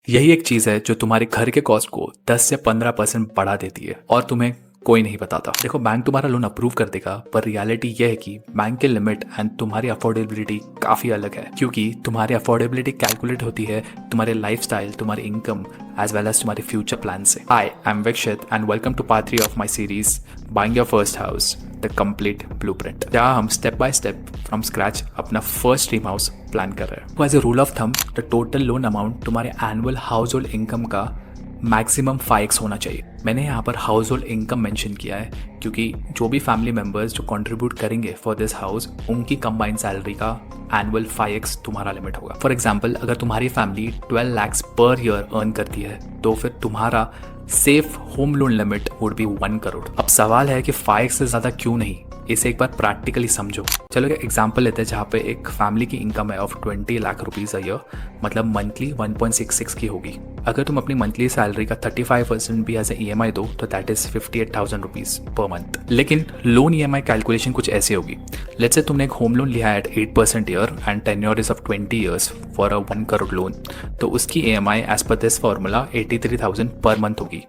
यही एक चीज़ है जो तुम्हारे घर के कॉस्ट को 10 से 15% बढ़ा देती है और तुम्हें कोई नहीं बताता। देखो, बैंक तुम्हारा लोन अप्रूव कर देगा, पर रियलिटी यह है कि बैंक के लिमिट एंड तुम्हारी अफोर्डेबिलिटी काफ़ी अलग है, क्योंकि तुम्हारी अफोर्डेबिलिटी कैलकुलेट होती है तुम्हारे लाइफस्टाइल, तुम्हारी इनकम एज वेल एज तुम्हारे फ्यूचर प्लान से। Hi, I am Vikshit and welcome to part 3 of my series buying your first house the complete blueprint, जहाँ हम step by step from scratch अपना first dream house plan कर रहे हैं। तो as a rule of thumb, the total loan amount तुम्हारे annual household income का maximum 5x होना चाहिए। मैंने यहाँ पर हाउस होल्ड इनकम मेंशन किया है क्योंकि जो भी फैमिली मेंबर्स जो कंट्रीब्यूट करेंगे फॉर दिस हाउस, उनकी कंबाइंड सैलरी का एनुअल 5x तुम्हारा लिमिट होगा। फॉर एग्जाम्पल, अगर तुम्हारी family 12 lakhs per year earn करती है तो फिर तुम्हारा safe home loan limit would be 1 crore. अब सवाल है कि 5x से ज़्यादा क्यों नहीं, इसे एक बार प्रैक्टिकली समझो। चलो एक एग्जांपल लेते हैं जहाँ पे एक फैमिली की इनकम है of 20 lakh rupees a year, मतलब मंथली 1.66 की होगी। अगर तुम अपनी मंथली सैलरी का 35% भी एज ए EMI दो तो that is 58,000 rupees per month. लेकिन लोन EMI कैलकुलेशन कुछ ऐसी होगी। लेट्स से तुमने एक होम लोन लिया है at 8% year and tenure is of 20 years for a 1 crore loan, तो उसकी EMI as per this formula 83,000 per month होगी।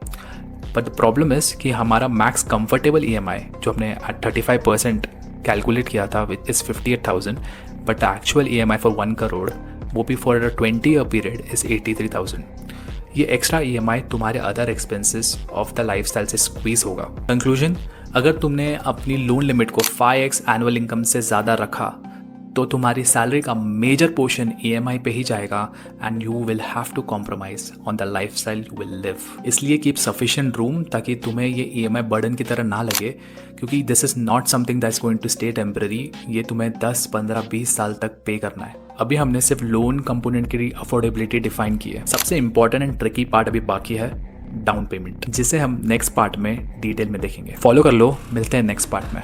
बट द प्रॉब्लम इज कि हमारा मैक्स कंफर्टेबल EMI जो हमने 35% कैलकुलेट किया था which is 58,000, but the actual EMI for 1 crore वो भी for a 20 year period is 83,000। ये एक्स्ट्रा EMI तुम्हारे other expenses of the lifestyle से स्क्वीज होगा। कंक्लूजन, अगर तुमने अपनी लोन लिमिट को 5x एनुअल इनकम से ज़्यादा रखा तो तुम्हारी सैलरी का मेजर पोर्शन EMI पे ही जाएगा and you will have to compromise on the lifestyle you will live. इसलिए कीप सफिशिएंट रूम ताकि तुम्हें ये EMI बर्डन की तरह ना लगे, क्योंकि this is not something that's going to stay temporary. ये तुम्हें 10, 15, 20 साल तक पे करना है। अभी हमने सिर्फ लोन कंपोनेंट की अफोर्डेबिलिटी डिफाइन की है। सबसे इंपॉर्टेंट एंड ट्रिकी पार्ट अभी बाकी है, डाउन पेमेंट, जिसे हम नेक्स्ट पार्ट में डिटेल में देखेंगे। फॉलो कर लो, मिलते हैं नेक्स्ट पार्ट में।